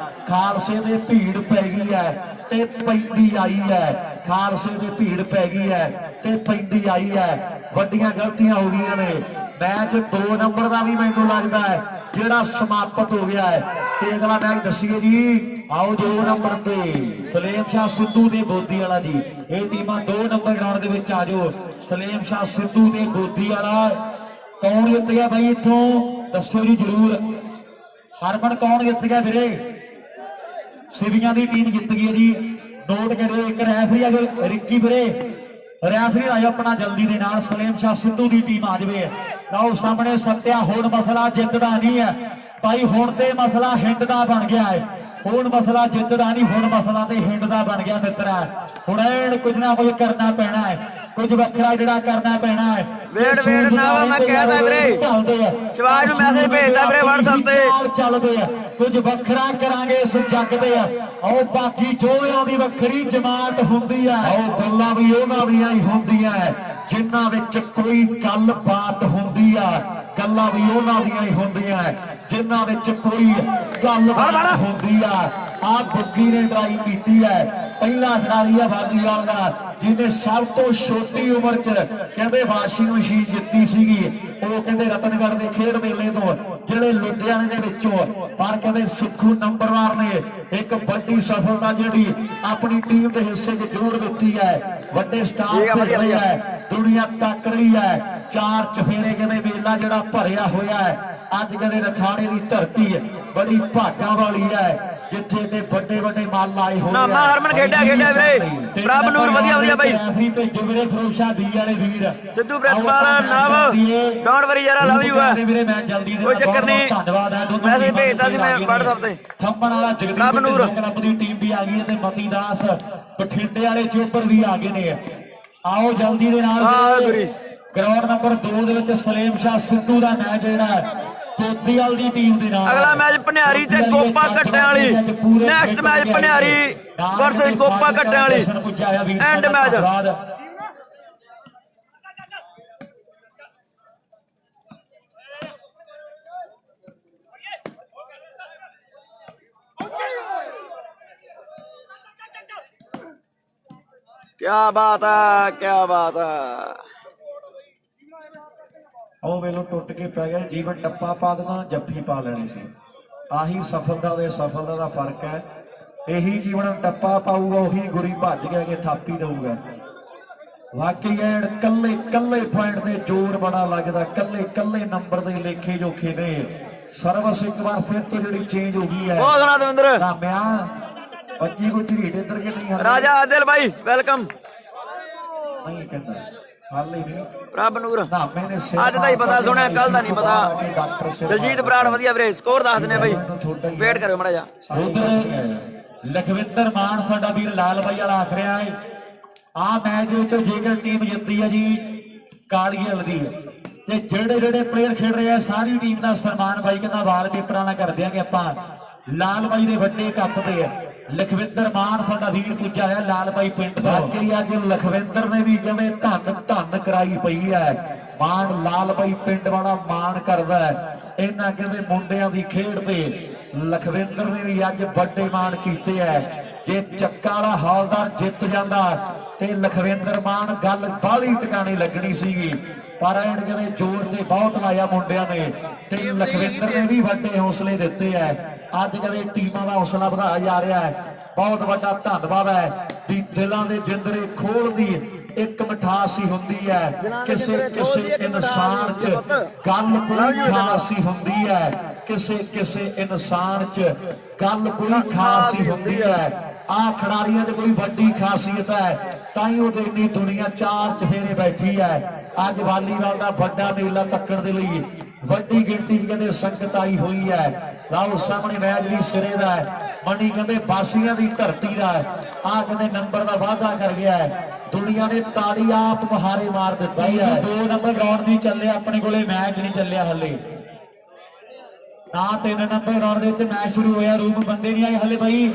ਖਾਲਸੇ ਦੇ ਭੀੜ ਪੈ ਗਈ ਹੈ ਤੇ ਪੈਂਦੀ ਆਈ ਹੈ, ਖਾਲਸੇ ਦੇ ਭੀੜ ਪੈ ਗਈ ਹੈ ਤੇ ਪੈਂਦੀ ਆਈ ਹੈ। ਵੱਡੀਆਂ ਗਲਤੀਆਂ ਹੋ ਗਈਆਂ ਨੇ। ਮੈਚ 2 ਨੰਬਰ ਦਾ ਵੀ ਮੈਨੂੰ ਲੱਗਦਾ ਹੈ ਜਿਹੜਾ ਸਮਾਪਤ ਹੋ ਗਿਆ ਹੈ ਤੇ ਅਗਲਾ ਮੈਚ ਦੱਸੀਏ ਜੀ। ਆਓ 2 ਨੰਬਰ ਤੇ ਸਲੇਮ ਸ਼ਾਹ ਸਿੱਧੂ ਤੇ ਬੋਦੀ ਵਾਲਾ ਜੀ, ਇਹ ਟੀਮਾਂ 2 ਨੰਬਰ ਗਰਾਊਂਡ ਦੇ ਵਿੱਚ ਆ ਜਾਓ। ਸਲੇਮ ਸ਼ਾਹ ਸਿੱਧੂ ਤੇ ਬੋਦੀ ਵਾਲਾ ਕੌਣ ਜਿੱਤ ਗਿਆ ਬਾਈ ਇੱਥੋਂ ਦੱਸੋ ਜੀ ਜਰੂਰ। ਹਰਮਨ ਕੌਣ ਜਿੱਤ ਗਿਆ ਵੀਰੇ? ਸਿਵੀਆਂ ਦੀ ਟੀਮ ਜਿੱਤ ਗਈ ਹੈ ਜੀ। ਨੋਟ ਕਰਿਓ। ਇੱਕ ਰੈਫਰੀ ਆ ਜੋ ਰਿੱਕੀ ਵੀਰੇ, ਰੈਫਰੀ ਆਇਓ ਆਪਣਾ ਜਲਦੀ ਦੇ ਨਾਲ। ਸਲੇਮ ਸ਼ਾਹ ਸਿੱਧੂ ਦੀ ਟੀਮ ਆ ਜਾਵੇ। ਲਓ ਸਾਹਮਣੇ ਸੱਤਿਆ। ਹੁਣ ਮਸਲਾ ਜਿੱਤਦਾ ਨਹੀਂ ਹੈ ਭਾਈ, ਹੁਣ ਤੇ ਮਸਲਾ ਹਿੰਡ ਦਾ ਬਣ ਗਿਆ ਹੈ। ਹੁਣ ਮਸਲਾ ਜਿੱਤਦਾ ਨਹੀਂ, ਹੁਣ ਮਸਲਾ ਤੇ ਹਿੰਡ ਦਾ ਬਣ ਗਿਆ ਮਿੱਤਰਾ। ਹੁਣ ਐਨ ਕੁਝ ਨਾ ਕੁਝ ਕਰਨਾ ਪੈਣਾ ਹੈ, ਕੁਝ ਵੱਖਰਾ ਜਿਹੜਾ ਕਰਨਾ ਪੈਣਾ ਹੈ। ਵੇਟ ਨਾ ਮੈਂ ਕਹਿਦਾ ਵੀਰੇ, ਸ਼ਿਵਾਜ ਨੂੰ ਮੈਸੇਜ ਭੇਜਦਾ ਵੀਰੇ WhatsApp ਤੇ। ਚੱਲਦੇ ਆ ਕੁਝ ਵੱਖਰਾ ਕਰਾਂਗੇ ਇਸ ਜੱਗ ਦੇ। ਆਓ ਬਾਕੀ ਜੋੜਿਆਂ ਦੀ ਵੱਖਰੀ ਜਮਾਤ ਹੁੰਦੀ ਹੈ, ਆਓ ਗੱਲਾਂ ਵੀ ਉਹਨਾਂ ਦੀਆਂ ਹੀ ਹੁੰਦੀਆਂ ਜਿਨ੍ਹਾਂ ਵਿੱਚ ਕੋਈ ਗੱਲਬਾਤ ਹੁੰਦੀ ਆ, ਗੱਲਾਂ ਵੀ ਉਹਨਾਂ ਦੀਆਂ ਹੀ ਹੁੰਦੀਆਂ ਜਿਨ੍ਹਾਂ ਵਿੱਚ ਕੋਈ ਗੱਲਬਾਤ ਹੁੰਦੀ ਆ। ਆਹ ਬੁੱਗੀ ਨੇ ਟਰਾਈ ਕੀਤੀ ਹੈ, ਪਹਿਲਾ ਖਿਡਾਰੀ ਆ ਵਾਲੀਵਾਲ ਦਾ ਜਿਹਨੇ ਸਭ ਤੋਂ ਛੋਟੀ ਉਮਰ 'ਚ ਕਹਿੰਦੇ ਵਾਸ਼ਿੰਗ ਮਸ਼ੀਨ ਜਿੱਤੀ ਸੀਗੀ। ਉਹ ਕਹਿੰਦੇ ਰਤਨਗੜ੍ਹ ਦੇ ਖੇਡ ਮੇਲੇ ਤੋਂ ਜਿਹੜੇ ਲੁਧਿਆਣੇ ਦੇ ਵਿੱਚੋਂ, ਪਰ ਕਹਿੰਦੇ ਸੁੱਖੂ ਨੰਬਰਵਾਰ ਨੇ ਇੱਕ ਵੱਡੀ ਸਫਲਤਾ ਜਿਹੜੀ ਆਪਣੀ ਟੀਮ ਦੇ ਹਿੱਸੇ 'ਚ ਜੋੜ ਦਿੱਤੀ ਹੈ। ਵੱਡੇ ਸਟਾਰ ਤੇ ਰਹੀ ਹੈ, ਦੁਨੀਆ ਤੱਕ ਰਹੀ ਹੈ। 4 ਚਫੇਰੇ ਕਹਿੰਦੇ ਮੇਲਾ ਜਿਹੜਾ ਭਰਿਆ ਹੋਇਆ ਹੈ। ਅੱਜ ਕਹਿੰਦੇ ਰਖਾੜੇ ਦੀ ਧਰਤੀ ਬੜੀ ਭਾਗਾਂ ਵਾਲੀ ਹੈ ਜਿੱਥੇ ਤੇ ਵੱਡੇ ਵੱਡੇ ਮਾਲ ਆਏ ਹੋਏ ਨਾ। ਹਰਮਨ ਖੇਡਿਆ ਵੀਰੇ, ਪ੍ਰਭ ਨੂਰ ਵਧੀਆ ਬਾਈ। ਰੈਫਰੀ ਭੇਜੋ ਵੀਰੇ ਫਰੋਸ਼ਾ ਦੀ ਵਾਲੇ ਵੀਰ ਸਿੱਧੂ ਪ੍ਰਿੰਸੀਪਲ ਨਵ ਡੋਂਟ ਵਰੀ ਯਾਰ, ਲਵ ਯੂ ਹੈ ਵੀਰੇ। ਮੈਂ ਜਲਦੀ ਕੋਈ ਚੱਕਰ ਨਹੀਂ, ਧੰਨਵਾਦ ਹੈ। ਮੈਸੇਜ ਭੇਜਦਾ ਸੀ ਮੈਂ WhatsApp ਤੇ। ਥੰਮਣ ਵਾਲਾ ਜਗਦੀਪ ਨੂਰ ਕਲੱਬ ਦੀ ਟੀਮ ਵੀ ਆ ਗਈ ਹੈ ਤੇ ਮਤੀ ਦਾਸ ਬਠਿੰਡੇ ਵਾਲੇ ਚੋਪਰ ਵੀ ਆ ਗਏ ਨੇ। ਆਓ ਜਲਦੀ ਦੇ ਨਾਲ ਗਰਾਊਂਡ ਨੰਬਰ 2 ਦੇ ਵਿੱਚ ਸਲੇਮ ਸ਼ਾਹ ਸਿੱਧੂ ਦਾ ਮੈਚ ਜਿਹੜਾ ਕੋਤੀਵਾਲ ਦੀ ਟੀਮ ਦੇ ਨਾਲ। ਅਗਲਾ ਮੈਚ ਭਨਿਆਰੀ ਤੇ ਗੋਪਾ ਘੱਟਿਆਂ ਵਾਲੀ। ਨੈਕਸਟ ਮੈਚ ਭਨਿਆਰੀ ਵਰਸਸ ਗੋਪਾ ਘੱਟਿਆਂ ਵਾਲੀ ਐਂਡ ਮੈਚ। क्या बात है, क्या बात है। ਉਹ ਵੇਲੋਂ ਟੁੱਟ ਕੇ ਪੈ ਗਿਆ। ਜੀਵਨ ਟੱਪਾ ਪਾ ਦੇਣਾ, ਜੱਫੀ ਪਾ ਲੈਣੀ ਸੀ। ਆਹੀ ਸਫਲਤਾ ਦੇ ਸਫਲਤਾ ਦਾ ਫਰਕ ਹੈ। ਇਹੀ ਜੀਵਨ ਟੱਪਾ ਪਾਊਗਾ, ਉਹੀ ਗੁਰੀ ਭੱਜ ਗਿਆ ਕਿ ਥਾਪੀ ਦਊਗਾ। ਵਾਕਈ ਐਡ ਕੱਲੇ ਕੱਲੇ ਪੁਆਇੰਟ ਦੇ ਜ਼ੋਰ ਬੜਾ ਲੱਗਦਾ, ਕੱਲੇ ਕੱਲੇ ਨੰਬਰ ਦੇ ਲੇਖੇ ਜੋਖੇ ਨੇ। ਸਰਵਿਸ ਇੱਕ ਵਾਰ ਫਿਰ ਤੋਂ ਜਿਹੜੀ ਚੇਂਜ ਹੋ ਗਈ ਹੈ। ਬਹੁਤ ਸੋਹਣਾ ਦਵਿੰਦਰ ਰਾਮਿਆ ਬੱਜੀ ਕੋਈ ਢੀਟ ਇੱਧਰ ਕੇ ਨਹੀਂ। ਰਾਜਾ ਆਦਿਲ ਭਾਈ ਵੈਲਕਮ। ਨਹੀਂ ਕਹਿੰਦਾ ਹਾਲੇ ਨਹੀਂ। ਪ੍ਰਭ ਨੂਰ ਅੱਜ ਦਾ ਹੀ ਪਤਾ ਸੁਣਿਆ, ਕੱਲ ਦਾ ਨਹੀਂ ਪਤਾ। ਦਲਜੀਤ ਬਰਾੜ ਵਧੀਆ ਵੀਰੇ, ਸਕੋਰ ਦੱਸ ਦਿੰਦੇ ਬਾਈ, ਵੇਟ ਕਰਿਓ ਮਾੜਾ ਜਾ। ਉਧਰ ਲਖਵਿੰਦਰ ਮਾਨ ਸਾਡਾ ਵੀਰ ਲਾਲ ਬਾਈ ਵਾਲਾ ਆਖ ਰਿਹਾ ਹੈ ਆਹ ਮੈਚ ਦੇ ਵਿੱਚ ਜੇਕਰ ਟੀਮ ਜਿੱਤਦੀ ਹੈ ਜੀ ਕਾਲੀਅਲ ਦੀ, ਤੇ ਜਿਹੜੇ ਪਲੇਅਰ ਖੇਡ ਰਹੇ ਆ ਸਾਰੀ ਟੀਮ ਦਾ ਸਨਮਾਨ ਬਾਈ ਕਹਿੰਦਾ ਵਾਲਪੇਪਰਾਂ ਨਾਲ ਕਰ ਦਿਆਂਗੇ ਆਪਾਂ। ਲਾਲ ਬਾਈ ਦੇ ਵੱਡੇ ਕੱਪ ਤੇ ਲਖਵਿੰਦਰ ਮਾਨ ਸਾਡਾ ਵੀਰ ਪੁੱਜਾ ਹੈ ਲਾਲ ਬਾਈ ਪਿੰਡ ਦਾ। ਬਾਕੀ ਅੱਜ ਲਖਵਿੰਦਰ ਨੇ ਵੀ ਜਿਵੇਂ ਧੰਨ ਕਰਾਈ ਪਈ ਹੈ। ਮਾਨ ਲਾਲ ਬਾਈ ਪਿੰਡ ਵਾਲਾ ਮਾਨ ਕਰਦਾ ਹੈ ਇਹਨਾਂ ਕਹਿੰਦੇ ਮੁੰਡਿਆਂ ਦੀ ਖੇਡ ਤੇ। ਲਖਵਿੰਦਰ ਨੇ ਵੀ ਅੱਜ ਵੱਡੇ ਮਾਨ ਕੀਤੇ ਹੈ। ਜੇ ਚੱਕਾ ਵਾਲਾ ਹੌਲਦਾਰ ਜਿੱਤ ਜਾਂਦਾ ਤੇ ਲਖਵਿੰਦਰ ਮਾਨ ਗੱਲ ਬਾਹਲੀ ਟਿਕਾਣੀ ਲੱਗਣੀ ਸੀਗੀ, ਪਰ ਐਨ ਕਹਿੰਦੇ ਜ਼ੋਰ ਤੇ ਬਹੁਤ ਲਾਇਆ ਮੁੰਡਿਆਂ ਨੇ ਤੇ ਲਖਵਿੰਦਰ ਨੇ ਵੀ ਵੱਡੇ ਹੌਸਲੇ ਦਿੱਤੇ ਹੈ। ਅੱਜ ਕਦੇ ਟੀਮਾਂ ਦਾ ਹੌਸਲਾ ਵਧਾਇਆ ਜਾ ਰਿਹਾ ਹੈ। ਬਹੁਤ ਵੱਡਾ ਧੰਨਵਾਦ ਹੈ ਵੀ ਦਿਲਾਂ ਦੇ ਜਿੰਦਰੇ ਖੋਲਦੀ ਇੱਕ ਮਿਠਾਸ ਹੀ ਹੁੰਦੀ ਹੈ। ਕਿਸੇ ਇਨਸਾਨ 'ਚ ਗੱਲ ਕੋਈ ਖਾਸ ਹੀ ਹੁੰਦੀ ਹੈ। ਕਿਸੇ ਇਨਸਾਨ 'ਚ ਗੱਲ ਕੋਈ ਖਾਸ ਹੀ ਹੁੰਦੀ ਹੈ। ਆਹ ਖਿਡਾਰੀਆਂ 'ਚ ਕੋਈ ਵੱਡੀ ਖਾਸੀਅਤ ਹੈ, ਤਾਂ ਹੀ ਉਹ ਇੰਨੀ ਦੁਨੀਆ 4 ਚਫੇਰੇ ਬੈਠੀ ਹੈ। ਅੱਜ ਵਾਲੀਵਾਲ ਦਾ ਵੱਡਾ ਮੇਲਾ ਤੱਕਣ ਦੇ ਲਈ ਵੱਡੀ ਗਿਣਤੀ ਕਹਿੰਦੇ ਸੰਗਤ ਆਈ ਹੋਈ ਹੈ। ਲਾਓ ਸਾਹਮਣੇ ਮੈਚ ਵੀ ਸਿਰੇ ਦਾ ਹੈ। ਮਣੀ ਕਹਿੰਦੇ ਬਾਸੀਆਂ ਦੀ ਧਰਤੀ ਦਾ ਆਹ ਕਹਿੰਦੇ ਨੰਬਰ ਦਾ ਵਾਅਦਾ ਕਰ ਗਿਆ ਹੈ। ਦੁਨੀਆ ਨੇ ਤਾੜੀ ਆਪ ਮੁਹਾਰੇ ਮਾਰ ਦਿੱਤੀ ਹੈ। 2 ਨੰਬਰ ਗਰਾਊਂਡ ਦੀ ਚੱਲਿਆ, ਆਪਣੇ ਕੋਲੇ ਮੈਚ ਨਹੀਂ ਚੱਲਿਆ ਹਲੇ ਨਾ। 3 ਨੰਬਰ ਗਰਾਊਂਡ ਦੇ ਉੱਤੇ ਮੈਚ ਸ਼ੁਰੂ ਹੋਇਆ, ਰੂਮ ਬੰਦੇ ਨਹੀਂ ਆਏ ਹਲੇ। ਬਾਈ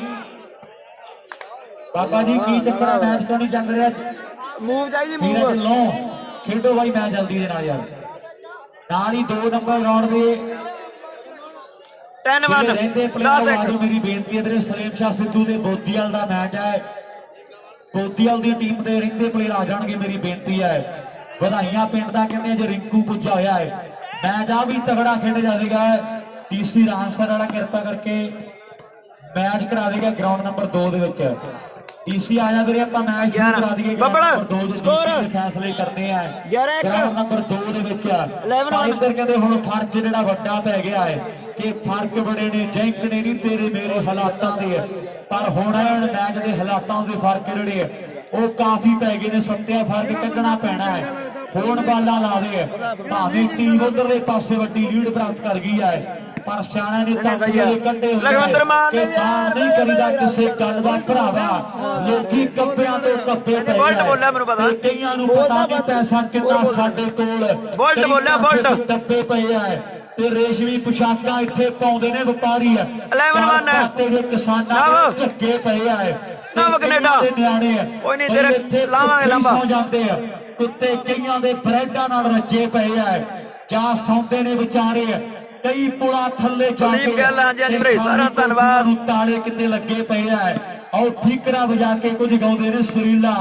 ਬਾਬਾ ਜੀ ਕੀ ਚੱਕਰ ਹੈ, ਮੈਚ ਕਿਉਂ ਨਹੀਂ ਚੱਲ ਰਿਹਾ? ਮੂਵ ਚਾਹੀਦੀ, ਮੂਵ ਲੋ ਖੇਡੋ ਬਾਈ ਮੈਚ ਜਲਦੀ ਦੇ ਨਾਲ ਯਾਰ। ਨਾਲ ਹੀ 2 ਨੰਬਰ ਗਰਾਊਂਡ ਦੇ 10-1 ਰਹਿੰਦੇ 10-1 ਮੇਰੀ ਬੇਨਤੀ ਹੈ ਵੀਰੇ, ਸਲੀਮ ਸ਼ਾਹ ਸਿੱਧੂ ਦੇ ਬੋਦੀਵਾਲ ਦਾ ਮੈਚ ਹੈ। ਬੋਦੀਵਾਲ ਦੀ ਟੀਮ ਦੇ ਰਹਿੰਦੇ ਪਲੇਅਰ ਆ ਜਾਣਗੇ, ਮੇਰੀ ਬੇਨਤੀ ਹੈ। ਵਧਾਈਆਂ ਪਿੰਡ ਦਾ ਕਹਿੰਦੇ ਅੱਜ ਰਿੰਕੂ ਪੁੱਜਾ ਹੋਇਆ ਹੈ। ਮੈਚ ਆ ਵੀ ਤਗੜਾ ਖੇਡ ਜਾਵੇਗਾ। ਡੀਸੀ ਰਾਮਸਰ ਵਾਲਾ ਕਿਰਪਾ ਕਰਕੇ ਮੈਚ ਕਰਾ ਦੇਗਾ ਗਰਾਊਂਡ ਨੰਬਰ 2 ਦੇ ਵਿੱਚ। ਡੀਸੀ ਆ ਜਾ ਵੀਰੇ, ਆਪਾਂ ਮੈਚ ਸ਼ੁਰੂ ਕਰਾ ਦਈਏ। ਬੱਬਲ ਸਕੋਰ ਫੈਸਲੇ ਕਰਦੇ ਆ 11-1 ਗਰਾਊਂਡ ਨੰਬਰ 2 ਦੇ ਵਿੱਚ। ਇੱਧਰ ਕਹਿੰਦੇ ਹੁਣ ਫਰਕ ਜਿਹੜਾ ਵੱਡਾ ਪੈ ਗਿਆ ਹੈ ਕਿ ਫਰਕ ਬੜੇ ਨੇ, ਜੈਂਕਣੇ ਨਹੀਂ ਤੇਰੇ ਮੇਰੇ ਹਾਲਾਤਾਂ ਦੇ, ਪਰ ਹੁਣ ਮੈਚ ਦੇ ਹਾਲਾਤਾਂ ਦੇ ਫਰਕ ਜਿਹੜੇ ਉਹ ਕਾਫੀ ਪੈ ਗਏ ਨੇ। ਸੱਤਿਆ ਫਰਕ ਕੱਢਣਾ ਪੈਣਾ ਹੈ। ਹੁਣ ਬਾਲਾਂ ਲਾ ਦੇ, ਭਾਵੇਂ ਟੀਮ ਉਧਰਲੇ ਪਾਸੇ ਵੱਡੀ ਲੀਡ ਪ੍ਰਾਪਤ ਕਰ ਗਈ ਹੈ, ਪਰ ਸਿਆਣਾ ਨੇ ਤਾਂ ਕੱਢੇ ਲਖਵਿੰਦਰ ਮਾਨ ਕਿ ਨਹੀਂ ਕਰੀਦਾ ਕਿਸੇ ਗੱਲ ਦਾ ਭਰਾਵਾ। ਲੋਕੀ ਕੱਪਿਆਂ ਤੋਂ ਕੱਪੇ ਪਏ ਬੋਲਟ ਬੋਲਿਆ, ਮੈਨੂੰ ਪਤਾ ਕਈਆਂ ਨੂੰ ਪਤਾ ਨਹੀਂ ਪੈਸਾ ਕਿੰਨਾ ਸਾਡੇ ਕੋਲ। ਬੋਲਟ ਬੋਲਿਆ, ਬੋਲਟ ਡੱਬੇ ਪਏ ਆ ਤੇ ਰੇਸ਼ਮੀ ਪੁਸ਼ਾਕਾਂ ਇੱਥੇ ਪਾਉਂਦੇ ਨੇ ਵਪਾਰੀ। 11-1 ਤੇਰੇ ਕਿਸਾਨਾਂ ਦੇ ਝੱਗੇ ਪਏ ਆ ਨਵ ਕੈਨੇਡਾ ਨਿਆਣੇ ਕੋਈ ਨਹੀਂ ਤੇਰੇ ਲਾਵਾਂਗੇ ਲੰਬਾ ਜਾਂਦੇ ਆ। ਕੁੱਤੇ ਕਈਆਂ ਦੇ ਬ੍ਰੈਡਾਂ ਨਾਲ ਰੱਜੇ ਪਏ ਆ ਜਾਂ ਸੌਂਦੇ ਨੇ ਵਿਚਾਰੇ। ਕਈ ਪੁਲਾਂ ਥੱਲੇ ਜਾ ਕੇ ਸਾਰਾ ਧੰਨਵਾਦ। ਤਾਲੇ ਕਿੰਨੇ ਲੱਗੇ ਪਏ ਆ। ਆਓ ਠੀਕਰਾ ਵਜਾ ਕੇ ਕੁਝ ਗਾਉਂਦੇ ਨੇ ਸੁਰੀਲਾ,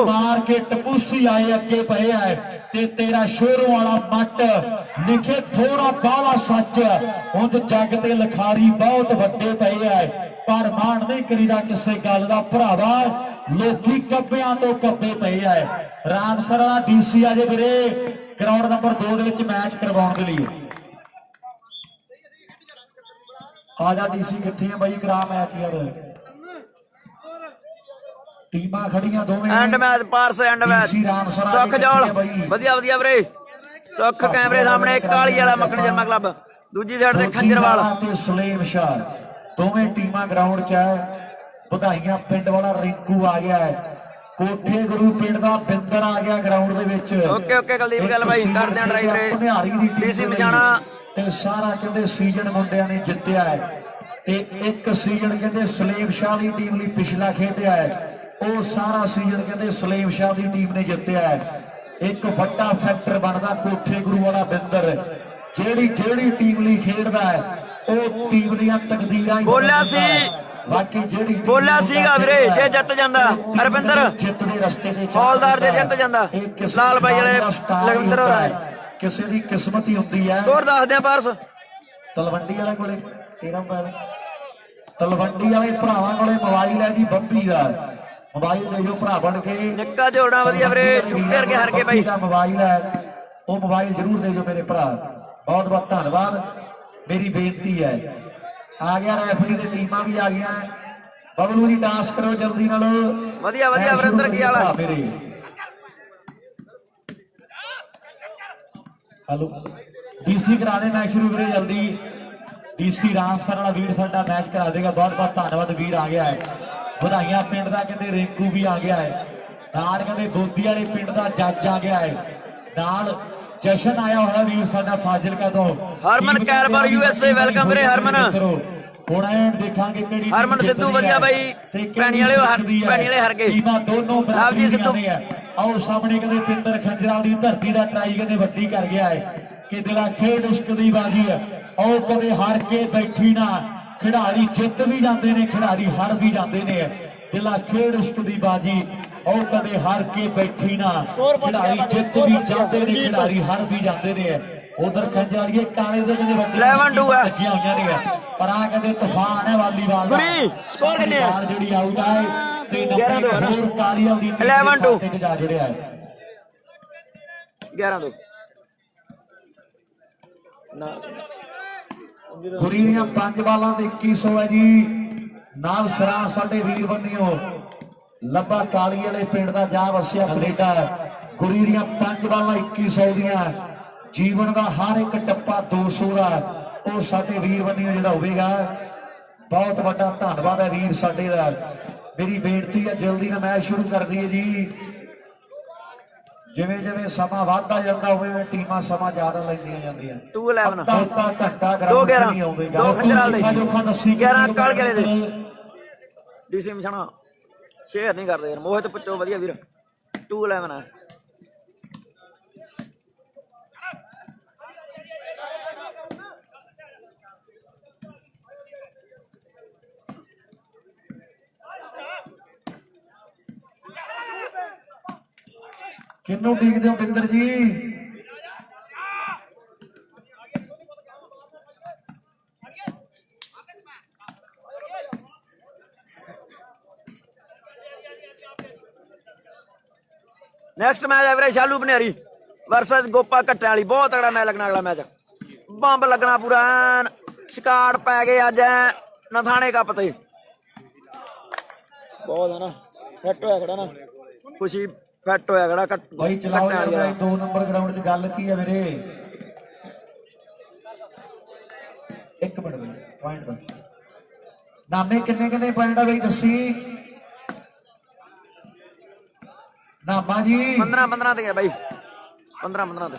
ਮਾਰ ਕੇ ਟਪੂਸੀ ਆਏ ਅੱਗੇ ਪਏ ਆ। ਤੇ ਤੇਰਾ ਸ਼ੋਰੋਂ ਵਾਲਾ ਮੱਟ ਲਿਖੇ ਥੋੜਾ ਬਾਵਾ ਸੱਚ। ਹੁਣ ਜੱਗ ਤੇ ਲਖਾਰੀ ਬਹੁਤ ਵੱਡੇ ਪਏ ਆ, ਪਰ ਮਾਣ ਨਹੀਂ ਕਰੀਦਾ ਕਿਸੇ ਗੱਲ ਦਾ ਭਰਾਵਾ। ਲੋਕੀ ਕੱਬਿਆਂ ਤੋਂ ਕੱਬੇ ਪਏ ਆ। ਰਾਮਸਰ ਵਾਲਾ ਡੀਸੀ ਆ ਜੇ ਵੀਰੇ ਗਰਾਊਂਡ ਨੰਬਰ 2 ਦੇ ਵਿੱਚ ਮੈਚ ਕਰਵਾਉਣ ਦੇ ਲਈ। ਆ ਜਾ ਡੀਸੀ, ਕਿੱਥੇ ਆ ਬਾਈ, ਕਰਾ ਮੈਚ ਯਾਰ। ਟੀਮਾਂ ਖੜੀਆਂ ਦੋਵੇਂ। And match Paras, and match ਸੁੱਖ ਜੋਲ ਵਧੀਆ ਵਧੀਆ ਵੀਰੇ। ਸੁੱਖ ਕੈਮਰੇ ਸਾਹਮਣੇ ਕਾਲੀ ਵਾਲਾ ਮੱਖਣ ਜਰਮਾ ਕਲੱਬ, ਦੂਜੀ ਸਾਈਡ ਤੇ ਖੰਜਰਵਾਲ ਤੇ ਸਲੀਮ ਸ਼ਾਹ, ਦੋਵੇਂ ਟੀਮਾਂ ਗਰਾਊਂਡ 'ਚ ਹੈ। ਵਧਾਈਆਂ ਪਿੰਡ ਵਾਲਾ ਰਿੰਕੂ ਆ ਗਿਆ ਹੈ। ਕੋਠੇ ਗੁਰੂ ਪਿੰਡ ਦਾ ਬਿੰਦਰ ਆ ਗਿਆ ਗਰਾਊਂਡ ਦੇ ਵਿੱਚ। ਓਕੇ ਓਕੇ ਕੁਲਦੀਪ ਗੱਲ ਬਾਈ, ਕਰਦੇ ਆ ਡਰਾਈਵਰ ਡੀਸੀ ਮਜਾਣਾ। ਤੇ ਸਾਰਾ ਕਹਿੰਦੇ ਸੀਜ਼ਨ ਮੁੰਡਿਆਂ ਨੇ ਜਿੱਤਿਆ ਹੈ। ਤੇ ਇੱਕ ਸੀਜ਼ਨ ਕਹਿੰਦੇ ਸਲੀਮ ਸ਼ਾਹ ਦੀ ਟੀਮ ਲਈ ਪਿਛਲਾ ਖੇਡਿਆ ਹੈ, ਉਹ ਸਾਰਾ ਸੀਜ਼ਨ ਕਹਿੰਦੇ ਸਲੀਮ ਸ਼ਾਹ ਦੀ ਟੀਮ ਨੇ ਜਿੱਤਿਆ ਹੈ। ਇੱਕ ਵੱਡਾ ਫੈਕਟਰ ਬਣਦਾ ਕੋਠੇ ਗੁਰੂ ਵਾਲਾ ਬਿੰਦਰ। ਜਿਹੜੀ ਟੀਮ ਲਈ ਖੇਡਦਾ ਹੈ ਉਹ ਟੀਮ ਦੀਆਂ ਤਕਦੀਰਾਂ ਬੋਲਿਆ ਸੀ। ਬਾਕੀ ਜਿਹੜੀ ਬੋਲਿਆ ਸੀਗਾ ਵੀਰੇ, ਜੇ ਜਿੱਤ ਜਾਂਦਾ ਹਰਵਿੰਦਰ ਜਿੱਤ ਦੇ ਰਸਤੇ ਤੇ ਹੌਲਦਾਰ ਜੇ ਜਿੱਤ ਜਾਂਦਾ ਲਾਲ ਬਾਈ ਵਾਲੇ ਲਖਵਿੰਦਰ ਹੋਰਾਂ ਨੇ। ਕਿਸੇ ਦੀ ਕਿਸਮਤ ਹੀ ਹੁੰਦੀ ਹੈ। ਸਕੋਰ ਦੱਸਦੇ ਆ ਪਾਰਸ। ਤਲਵੰਡੀ ਵਾਲੇ ਕੋਲੇ 13 ਮੋਬਾਈਲ, ਤਲਵੰਡੀ ਵਾਲੇ ਭਰਾਵਾਂ ਕੋਲੇ ਮੋਬਾਈਲ ਹੈ ਜੀ ਬੰਬੀ ਦਾ। ਮੋਬਾਈਲ ਦੇ ਜੋ ਭਰਾ ਬਣ ਕੇ ਨਿੱਕਾ ਜੋੜਨਾ ਵਧੀਆ ਵੀਰੇ, ਚੁੱਕਰ ਕੇ ਹਰ ਕੇ ਬਾਈ ਦਾ ਮੋਬਾਈਲ ਹੈ, ਉਹ ਮੋਬਾਈਲ ਜ਼ਰੂਰ ਦੇ ਜੋ ਮੇਰੇ ਭਰਾ। ਬਹੁਤ ਬਹੁਤ ਧੰਨਵਾਦ। ਮੇਰੀ ਬੇਨਤੀ ਹੈ, ਆ ਗਿਆ ਰੈਫਰੀ ਦੇ ਟੀਮਾਂ ਵੀ ਆ ਗਿਆ। ਬਬਲੂ ਦੀ ਟਾਸ ਕਰੋ ਜਲਦੀ ਨਾਲ। ਵਧੀਆ ਵਧੀਆ ਵਰਿੰਦਰ ਕੀ ਵਾਲਾ ਮੇਰੇ ਹਲੋ ਡੀਸੀ ਕਰਾ ਦੇ ਮੈਚ ਸ਼ੁਰੂ ਵੀਰੇ ਜਲਦੀ। ਡੀਸੀ ਰਾਮਸਰ ਵਾਲਾ ਵੀਰ ਸਾਡਾ ਮੈਚ ਕਰਾ ਦੇਗਾ। ਬਹੁਤ ਬਹੁਤ ਧੰਨਵਾਦ, ਵੀਰ ਆ ਗਿਆ ਹੈ। ਵਧਾਈਆਂ ਪਿੰਡ ਦਾ ਕਹਿੰਦੇ ਰਿੰਕੂ ਵੀ ਆ ਗਿਆ ਹੈ। ਨਾਲ ਕਹਿੰਦੇ ਗੋਦੀ ਵਾਲੇ ਪਿੰਡ ਦਾ ਜੱਜ ਆ ਗਿਆ ਹੈ। ਨਾਲ ਜਸ਼ਨ ਆਇਆ ਹੋਇਆ ਵੀਰ ਸਾਡਾ ਫਾਜ਼ਿਲਕਾ ਤੋਂ। ਹਰਮਨ ਕੈਰਬਰ USA, ਵੈਲਕਮ ਵੀਰੇ ਹਰਮਨ। ਹੁਣ ਐਂ ਦੇਖਾਂਗੇ ਕਿਹੜੀ ਹਰਮਨ ਸਿੱਧੂ ਵਧੀਆ ਬਾਈ, ਪੈਣੀ ਵਾਲੇ ਹਰ ਗਏ। ਟੀਮਾਂ ਦੋਨੋਂ ਲਵਜੀ ਸਿੱਧੂ ਆਓ ਸਾਹਮਣੇ ਕਹਿੰਦੇ ਪਿੰਦਰ ਖੰਜਰਾ ਦੀ ਧਰਤੀ ਦਾ ਟਰਾਈ ਕਹਿੰਦੇ ਵੱਡੀ ਕਰ ਗਿਆ ਹੈ ਕਿ ਦਿਲਾ ਖੇਡ ਇਸ਼ਕ ਦੀ ਬਾਜੀ ਹੈ। ਆਓ ਕਦੇ ਹਾਰ ਕੇ ਬੈਠੀ ਨਾ, ਖਿਡਾਰੀ ਜਿੱਤ ਵੀ ਜਾਂਦੇ ਨੇ, ਖਿਡਾਰੀ ਹਾਰ ਵੀ ਜਾਂਦੇ ਨੇ। ਦਿਲਾ ਖੇਡ ਇਸ਼ਕ ਦੀ ਬਾਜੀ, ਉਹ ਕਦੇ ਹਾਰ ਕੇ ਬੈਠੀ ਨਾ, ਖਿਡਾਰੀ ਜਿੱਤ ਵੀ ਜਾਂਦੇ ਨੇ, ਖਿਡਾਰੀ ਹਾਰ ਵੀ ਜਾਂਦੇ ਨੇ। ਉਧਰ ਖੰਜਾਲੀਏ ਕਾਲੇ ਦੇ ਜਿਹੜੇ ਵੱਡੇ 11-2 ਹੈ ਲੱਗੀਆਂ ਹੋਈਆਂ ਨੇ, ਪਰ ਆ ਕਹਿੰਦੇ ਤੂਫਾਨ ਹੈ ਵਾਲੀਬਾਲ ਦਾ। ਗੁਰੀ ਸਕੋਰ ਕਿੰਨੇ ਆ? ਜਿਹੜੀ ਆਊਟ ਹੈ ਤੇ 11-2 ਹੈ ਨਾ। ਹੋਰ ਕਾਲੀਆਂ ਦੀ 11-2 ਤੇ ਜਾ ਜੜਿਆ ਹੈ 11-2 ਨਾ। ਗੁਰੀ ਦੀਆਂ 5 ਬਾਲਾਂ ਤੇ 2100 ਹੈ ਜੀ। ਨਾਲ ਸਰਾਂ ਸਾਡੇ ਵੀਰ ਬੰਨਿਓ ਲੱਭਾ ਕਾਲੀ ਵਾਲੇ ਪਿੰਡ ਦਾ ਜਾ ਵਸਿਆ ਕੈਨੇਡਾ। ਗੁਰੀ ਦੀਆਂ 5 ਬਾਲਾਂ 2100 ਦੀਆਂ। ਜੀਵਨ ਦਾ ਹਰ ਇੱਕ ਟੱਪਾ 200 ਦਾ। ਉਹ ਸਾਡੇ ਵੀਰ ਬੰਨਿਓ ਜਿਹੜਾ ਹੋਵੇਗਾ। ਬਹੁਤ ਵੱਡਾ ਧੰਨਵਾਦ ਹੈ ਵੀਰ ਸਾਡੇ ਦਾ। ਮੇਰੀ ਬੇਨਤੀ ਹੈ ਜਲਦੀ ਨਾਲ ਮੈਚ ਸ਼ੁਰੂ ਕਰ ਦਈਏ ਜੀ। ਜਿਵੇਂ ਜਿਵੇਂ ਸਮਾਂ ਵੱਧਦਾ ਜਾਂਦਾ ਹੋਵੇ ਟੀਮਾਂ ਸਮਾਂ ਜ਼ਿਆਦਾ ਲੈਂਦੀਆਂ ਜਾਂਦੀਆਂ। 2-11 ਘੰਟਾ 2-11 2 ਖੰਜਰਾਲ ਦੇ 11 ਕਾਲ ਕੇ ਦੇ ਡੀਸੀ ਮਛਾਣਾ ਸ਼ੇਅਰ ਨਹੀਂ ਕਰਦੇ ਯਾਰ। ਮੋਹਿਤ ਪੁੱਛੋ ਵਧੀਆ ਵੀਰ 2-11 ਹੈ। ਕਿਹਨੂੰ ਉਡੀਕਦੇ ਹੋ ਬਿੰਦਰ ਜੀ? ਨੈਕਸਟ ਮੈਚ ਹੈ ਵੀਰੇ ਸ਼ਾਲੂ ਬਨੇਰੀ ਵਰਸਸ ਗੋਪਾ ਘੱਟਿਆਂ ਵਾਲੀ। ਬਹੁਤ ਤਗੜਾ ਮੈਚ ਲੱਗਣਾ ਅਗਲਾ ਮੈਚ, ਬੰਬ ਲੱਗਣਾ ਪੂਰਾ ਐਨ। ਸਕਾਟ ਪੈ ਗਏ ਅੱਜ ਨਥਾਣੇ ਕੱਪ ਤੇ। ਬਹੁਤ ਹੈ ਨਾ, ਫਿੱਟ ਹੋਇਆ ਖੜਾ ਨਾ, ਖੁਸ਼ੀ ਫਿੱਟ ਹੋਇਆ ਖੜਾ। ਬਾਈ ਚਲਾਓ ਯਾਰ, 2 ਨੰਬਰ ਗਰਾਊਂਡ 'ਚ ਗੱਲ ਕੀ ਹੈ ਵੀਰੇ? ਇੱਕ ਮਿੰਟ ਬਈ, ਪੁਆਇੰਟ ਦਾ ਨਾਮੇ ਕਿੰਨੇ ਪੁਆਇੰਟ ਆ ਬਈ ਦੱਸੀ ਨਾਮਾ ਜੀ? 15 ਤੇ ਗਿਆ ਬਾਈ, 15 ਤੇ।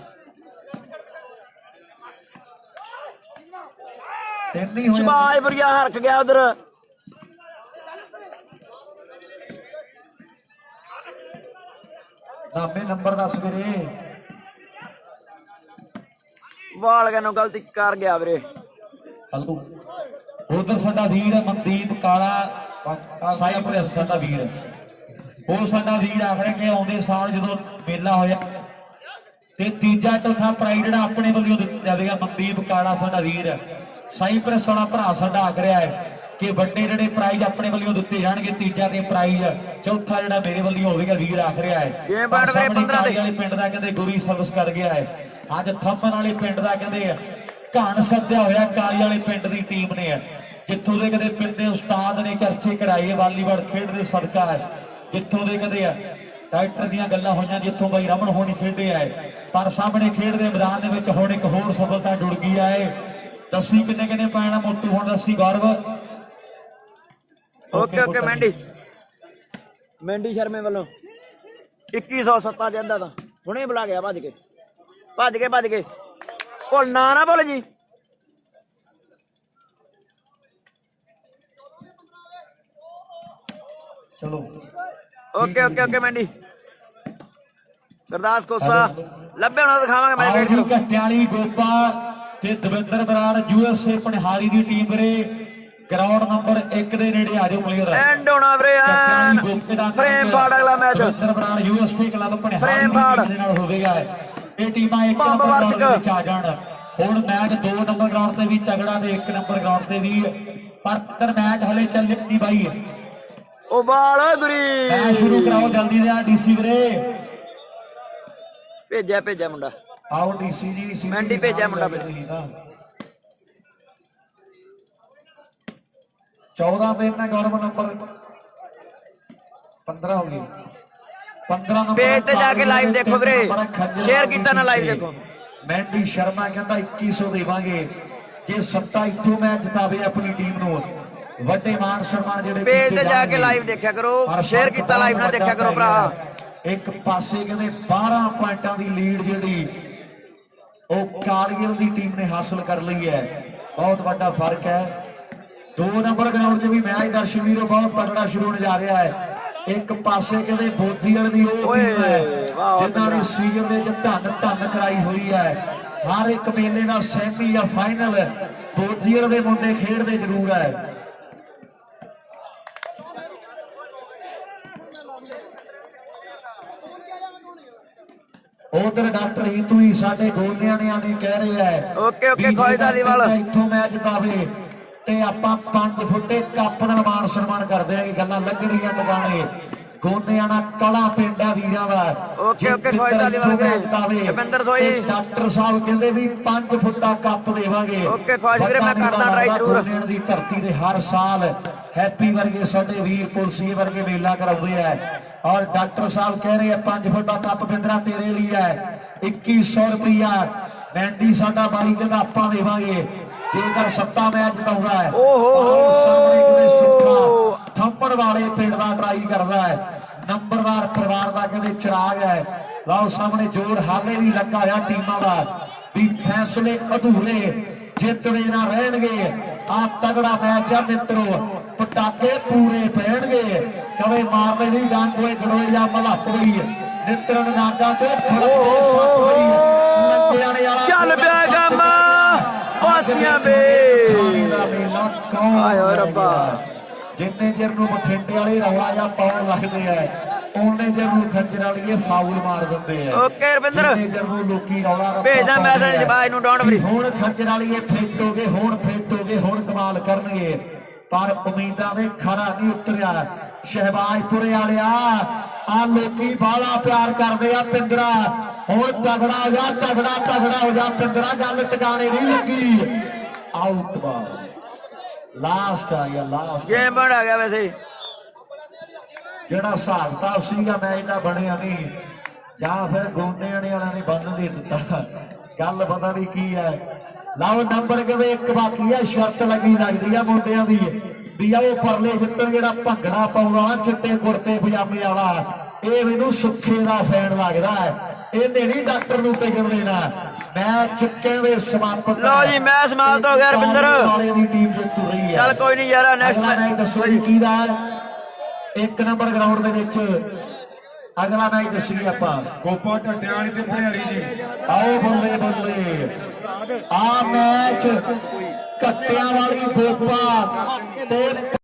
ਤਿੰਨ ਹੀ ਹੋਏ। ਸ਼ਬਾਜ ਬੁਰੀਆ ਹਰਕ ਗਿਆ ਉਧਰ। ਨਾਮੇ ਨੰਬਰ ਦੱਸ ਵੀਰੇ। ਵਾਲ ਗਨੋਂ ਗਲਤੀ ਕਰ ਗਿਆ ਵੀਰੇ। ਹਲੂ ਉਧਰ ਸਾਡਾ ਵੀਰ ਹੈ ਮਨਦੀਪ ਕਾਲਾ ਸਾਈਪੁਰ, ਸਾਡਾ ਵੀਰ ਉਹ ਸਾਡਾ ਵੀਰ ਆਖਰੇ ਕਿ ਆਉਂਦੇ ਸਾਲ ਜਦੋਂ ਮੇਲਾ ਹੋਇਆ ਤੇ ਤੀਜਾ ਚੌਥਾ ਪ੍ਰਾਈਜ਼ ਜਿਹੜਾ ਆਪਣੇ ਵੱਲੋਂ ਦਿੱਤਾ ਜਾਵੇਗਾ। ਮਨਦੀਪ ਕਾਲਾ ਸਾਡਾ ਵੀਰ ਸਾਈਪੁਰ ਸਾਡਾ ਭਰਾ ਸਾਡਾ ਆਖ ਰਿਹਾ ਹੈ ਕਿ ਵੱਡੇ ਜਿਹੜੇ ਪ੍ਰਾਈਜ਼ ਆਪਣੇ ਵੱਲੋਂ ਦਿੱਤੇ ਜਾਣਗੇ, ਤੀਜਾ ਤੇ ਪ੍ਰਾਈਜ਼ ਚੌਥਾ ਜਿਹੜਾ ਮੇਰੇ ਵੱਲੋਂ ਹੋਵੇਗਾ। ਵੀਰ ਆਖ ਰਿਹਾ ਹੈ ਪਿੰਡ ਦਾ ਕਹਿੰਦੇ ਗੁਰੀ ਸਰਵਿਸ ਕਰ ਗਿਆ ਹੈ। ਅੱਜ ਥੰਮਣ ਵਾਲੇ ਪਿੰਡ ਦਾ ਕਹਿੰਦੇ ਘਾਣ ਸੱਦਿਆ ਹੋਇਆ ਕਾਲੀ ਵਾਲੇ ਪਿੰਡ ਦੀ ਟੀਮ ਨੇ, ਜਿੱਥੋਂ ਦੇ ਕਦੇ ਪਿੰਡ ਦੇ ਉਸਤਾਦ ਨੇ ਚਰਚੇ ਕਰਾਏ ਵਾਲੀਬਾਲ ਖੇਡਦੇ ਸਦਕਾ ਹੈ। ਜਿੱਥੋਂ ਦੇ ਕਦੇ ਡਾਕਟਰ ਦੀਆਂ ਗੱਲਾਂ ਹੋਈਆਂ, ਜਿੱਥੋਂ ਬਾਈ ਰਮਨ ਹੋਣੀ ਖੇਡੇ ਆਏ, ਪਰ ਸਾਹਮਣੇ ਖੇਡਦੇ ਮੈਦਾਨ ਦੇ ਵਿੱਚ ਹੁਣ ਇੱਕ ਹੋਰ ਸਫਲਤਾ ਜੁੜ ਗਈ ਹੈ। ਦੱਸੀ ਕਿੰਨੇ ਪੈਣਾ ਮੋਟੂ ਹੁਣ ਦੱਸੀ ਗੌਰਵ? ਓਕੇ ਮੈਂਡੀ ਸ਼ਰਮੇ ਵੱਲੋਂ 2107 ਜਾਂਦਾ ਤਾਂ ਹੁਣੇ ਬੁਲਾ ਗਿਆ ਭੱਜ ਕੇ ਭੁੱਲ ਨਾ ਭੁੱਲ ਜੀ। ਚਲੋ ਓਕੇ ਮੈਂਡੀ ਗੁਰਦਾਸ ਕੋਸਾ ਲੱਭੇ ਹੋਣਾ ਦਿਖਾਵਾਂਗੇ ਮੈਚ। ਘੱਟਿਆਂ ਵਾਲੀ ਗੋਪਾ ਤੇ ਦਵਿੰਦਰ ਬਰਾੜ USA ਪਨਹਾਲੀ ਦੀ ਟੀਮ ਵੀਰੇ ਗਰਾਊਂਡ ਨੰਬਰ 1 ਦੇ ਨੇੜੇ ਆ ਜਾਓ ਪਲੇਅਰ। ਐਂਡ ਹੋਣਾ ਵੀਰੇ ਫਰੇਮ ਫਾੜ ਅਗਲਾ match. Davinder Brar USA club Panhali ਦੇ ਨਾਲ ਹੋਵੇਗਾ। ਇਹ ਟੀਮਾਂ ਇੱਕ ਨੰਬਰ ਵਿੱਚ ਆ ਜਾਣ। ਹੁਣ ਮੈਚ 2 ਨੰਬਰ ਗਰਾਊਂਡ ਤੇ ਵੀ ਤਗੜਾ ਤੇ 1 ਨੰਬਰ ਗਰਾਊਂਡ ਤੇ ਵੀ, ਪਰ ਮੈਚ ਹਲੇ ਚੱਲੇ ਨਹੀਂ ਬਾਈ। ਉਹ ਬਾਲ ਗੁਰੀ ਮੈਚ ਸ਼ੁਰੂ ਕਰਾਓ ਜਲਦੀ ਦੇ। DC ਵੀਰੇ ਭੇਜਿਆ ਮੁੰਡਾ। ਆਓ DC ਜੀ, ਮੈਂਡੀ ਭੇਜਿਆ ਮੁੰਡਾ। 14 ਤੇ ਇਹਨਾਂ ਗੌਰਵ ਨੰਬਰ 15 ਹੋ ਗਈ। 15 ਨੰਬਰ ਪੇਜ ਤੇ ਜਾ ਕੇ ਲਾਈਵ ਦੇਖੋ ਵੀਰੇ, ਸ਼ੇਅਰ ਕੀਤਾ ਨਾ ਲਾਈਵ ਦੇਖੋ। ਮੈਂਡੀ ਸ਼ਰਮਾ ਕਹਿੰਦਾ 2100 ਦੇਵਾਂਗੇ ਜੇ ਸੱਤਾ ਇੱਥੋਂ ਮੈਚ ਜਿਤਾਵੇ ਆਪਣੀ ਟੀਮ ਨੂੰ। ਵੱਡੇ ਮਾਨ ਸਨਮਾਨ ਜਿਹੜੇ ਪੇਜ ਤੇ ਜਾ ਕੇ ਲਾਈਵ ਦੇਖਿਆ ਕਰੋ, ਸ਼ੇਅਰ ਕੀਤਾ ਲਾਈਵ ਨਾ ਦੇਖਿਆ ਕਰੋ ਭਰਾ। ਇੱਕ ਪਾਸੇ ਕਹਿੰਦੇ 12 ਪੁਆਇੰਟਾਂ ਦੀ ਲੀਡ ਜਿਹੜੀ ਉਹ ਕਾਲੀਅਲ ਦੀ ਟੀਮ ਨੇ ਹਾਸਲ ਕਰ ਲਈ ਹੈ। ਬਹੁਤ ਵੱਡਾ ਫਰਕ ਹੈ। 2 ਨੰਬਰ ਗਰਾਊਂਡ 'ਚ ਵੀ ਮੈਚ ਦਰਸ਼ਕ ਵੀਰੋ ਬਹੁਤ ਤਗੜਾ ਸ਼ੁਰੂ ਹੋਣ ਜਾ ਰਿਹਾ ਹੈ। ਇੱਕ ਪਾਸੇ ਕਹਿੰਦੇ ਬੋਦੀਅਲ ਦੀ ਉਹ ਟੀਮ ਹੈ ਜਿਨ੍ਹਾਂ ਨੇ ਸੀਜ਼ਨ ਦੇ ਵਿੱਚ ਧੰਨ ਕਰਾਈ ਹੋਈ ਹੈ। ਹਰ ਇੱਕ ਮੇਲੇ ਦਾ ਸੈਮੀ ਜਾਂ ਫਾਈਨਲ ਬੋਦੀਅਲ ਦੇ ਮੁੰਡੇ ਖੇਡਦੇ ਜ਼ਰੂਰ ਹੈ। ਉਧਰ ਡਾਕਟਰ ਹੀਤੂ ਹੀ ਸਾਡੇ ਗੋਲਿਆਂ ਨੇ ਕਹਿ ਰਹੇ ਹੈ ਓਕੇ ਖੋਇਦਾਲੀਵਾਲ ਇੱਥੋਂ ਮੈਚ ਜਿਤਾਵੇ ਤੇ ਆਪਾਂ 5 ਫੁੱਟੇ ਕੱਪ ਦਾ ਮਾਨ ਸਨਮਾਨ ਕਰਦੇ ਆ। ਗੱਲਾਂ ਲੱਗਣੀਆਂ ਟਿਕਾਣੇ। ਗੋਨਿਆਣਾ ਕਲਾ ਪਿੰਡ ਆ ਵੀਰਾਂ ਦਾ। ਓਕੇ ਖੋਇਦਾਲੀਵਾਲ ਰਵਿੰਦਰ ਸੋਈ ਡਾਕਟਰ ਸਾਹਿਬ ਕਹਿੰਦੇ ਵੀ 5 ਫੁੱਟਾ ਕੱਪ ਦੇਵਾਂਗੇ। ਓਕੇ ਖੁਆਇਸ਼ ਵੀਰੇ ਮੈਂ ਕਰਦਾ ਟਰਾਈ ਜ਼ਰੂਰ। ਗੋਨਿਆਣਾ ਦੀ ਧਰਤੀ ਦੇ ਹਰ ਸਾਲ ਹੈਪੀ ਵਰਗੇ ਸਾਡੇ ਵੀਰ ਪੁਲਸੀ ਵਰਗੇ ਮੇਲਾ ਕਰਾਉਂਦੇ ਆ ਔਰ ਡਾਕਟਰ ਸਾਹਿਬ ਕਹਿ ਰਹੇ ਆ 5 ਫੁੱਟਾ ਕੱਪ ਬਿੰਦਰਾ ਤੇਰੇ ਲਈ ਹੈ। 2100 ਰੁਪਇਆ ਮੈਂਡੀ ਸਾਡਾ ਬਾਈ ਕਹਿੰਦਾ ਆਪਾਂ ਦੇਵਾਂਗੇ ਜੇਕਰ ਸੱਤਾ ਮੈਚ ਜਿਤਾਉਂਦਾ ਹੈ। ਥੰਪੜ ਵਾਲੇ ਪਿੰਡ ਦਾ ਟਰਾਈ ਕਰਦਾ ਹੈ। ਨੰਬਰਦਾਰ ਪਰਿਵਾਰ ਦਾ ਕਹਿੰਦੇ ਚਿਰਾਗ ਹੈ। ਲਓ ਸਾਹਮਣੇ ਜੋੜ ਹਾਲੇ ਵੀ ਲੱਗਾ ਹੋਇਆ ਟੀਮਾਂ ਦਾ ਵੀ ਫੈਸਲੇ ਅਧੂਰੇ ਜਿੱਤਦੇ ਨਾ ਰਹਿਣਗੇ। ਆ ਤਗੜਾ ਮੈਚ ਆ ਮਿੱਤਰੋ, ਪਟਾਕੇ ਪੂਰੇ ਪੈਣਗੇ। ਕਵੇ ਮਾਰਨੇ ਦੀ ਡਾਂਗ ਹੋਏ ਗੜੋਏ ਜਾਂ ਮਹੱਤਵੀ ਨਿਤਰਨ ਨਾਗਾ ਤੇ ਚੱਲ ਪਿਆ ਕੰਮ ਵਾਸੀਆਂ ਵੇ ਆਏ ਰੱਬਾ। ਜਿੰਨੇ ਚਿਰ ਨੂੰ ਬਠਿੰਡੇ ਵਾਲੇ ਰੌਲਾ ਜਾਂ ਪਾਉਣ ਲੱਗਦੇ ਆ ਉਹਨੇ ਨੂੰ ਖੰਜਰ ਵਾਲੀਏ ਫਾਉਲ ਮਾਰ ਦਿੰਦੇ ਆ। ਓਕੇ ਰਵਿੰਦਰ ਨੂੰ ਲੋਕੀ ਰੌਲਾ ਭੇਜਦਾ ਮੈਸੇਜ ਬਾਈ ਨੂੰ ਡੋਂਟ ਵਰੀ। ਹੁਣ ਖੰਜਰ ਵਾਲੀਏ ਫਿੱਟ ਹੋ ਗਏ, ਹੁਣ ਫਿੱਟ ਹੋ ਗਏ, ਹੁਣ ਕਮਾਲ ਕਰਨਗੇ, ਪਰ ਉਮੀਦਾਂ ਦੇ ਖਰਾ ਨਹੀਂ ਉਤਰਿਆ। ਸ਼ਹਿਬਾਜ਼ਪੁਰੇ ਵਾਲਿਆ ਆ ਲੋਕੀ ਬਾਹਲਾ ਪਿਆਰ ਕਰਦੇ ਆ ਪਿੰਦਰਾ, ਹੁਣ ਤਗੜਾ ਹੋ ਜਾ, ਤਗੜਾ ਤਗੜਾ ਹੋ ਜਾ ਪਿੰਦਰਾ, ਗੱਲ ਟਿਕਾਣੇ ਨਹੀਂ ਲੱਗੀ। ਆਊਟ ਬਾਲ ਲਾਸਟ ਆ ਗਿਆ, ਲਾਸਟ ਗੇਮ ਬਣ ਗਿਆ। ਵੈਸੇ ਜਿਹੜਾ ਹਿਸਾਬ ਕਿਤਾਬ ਸੀਗਾ ਮੈਚ ਦਾ ਬਣਿਆ ਨਹੀਂ, ਜਾਂ ਫਿਰ ਗੋਨੇ ਵਾਲਿਆਂ ਨੇ ਬੰਨ ਦੇ ਦਿੱਤਾ, ਗੱਲ ਪਤਾ ਨਹੀਂ ਕੀ ਹੈ। ਲਓ ਨੰਬਰ ਕਿਵੇਂ ਇੱਕ ਬਾਕੀ ਹੈ, ਸ਼ਰਤ ਲੱਗੀ ਲੱਗਦੀ ਆ ਮੁੰਡਿਆਂ ਦੀ ਵੀ ਆ ਉਹ ਪਰਲੇ ਜਿੱਤਣ ਜਿਹੜਾ ਭੰਗੜਾ ਪਾਉਂਦਾ ਨਾ ਚਿੱਟੇ ਕੁੜਤੇ ਪਜਾਮੇ ਵਾਲਾ, ਇਹ ਮੈਨੂੰ ਸੁੱਖੇ ਦਾ ਫੈਨ ਲੱਗਦਾ ਹੈ, ਇਹਨੇ ਨਹੀਂ ਡਾਕਟਰ ਨੂੰ ਟਿਕਣ ਦੇਣਾ। ਮੈਚ ਕਿਵੇਂ ਸਮਾਪਤ। ਲਓ ਜੀ ਮੈਚ ਸਮਾਪਤ ਹੋ ਗਿਆ ਰਵਿੰਦਰ। ਵਾਲੇ ਦੀ ਟੀਮ ਜਿੱਤ ਰਹੀ ਹੈ। ਚੱਲ ਕੋਈ ਨਹੀਂ ਯਾਰ, ਨੈਕਸਟ ਮੈਚ ਦੱਸੋ ਜੀ ਕਿਹਦਾ ਹੈ। ਇੱਕ ਨੰਬਰ ਗਰਾਊਂਡ ਦੇ ਵਿੱਚ ਅਗਲਾ ਮੈਚ ਦੱਸੀਏ ਆਪਾਂ, ਗੋਪਾ ਢੱਡਿਆਂ ਵਾਲੀ ਤੇ ਭਣਿਆਰੀ ਜੀ। ਆਓ ਬੱਲੇ ਬੱਲੇ, ਆ ਮੈਚ ਕੱਟਿਆਂ ਵਾਲੀ ਗੋਪਾ ਤੇ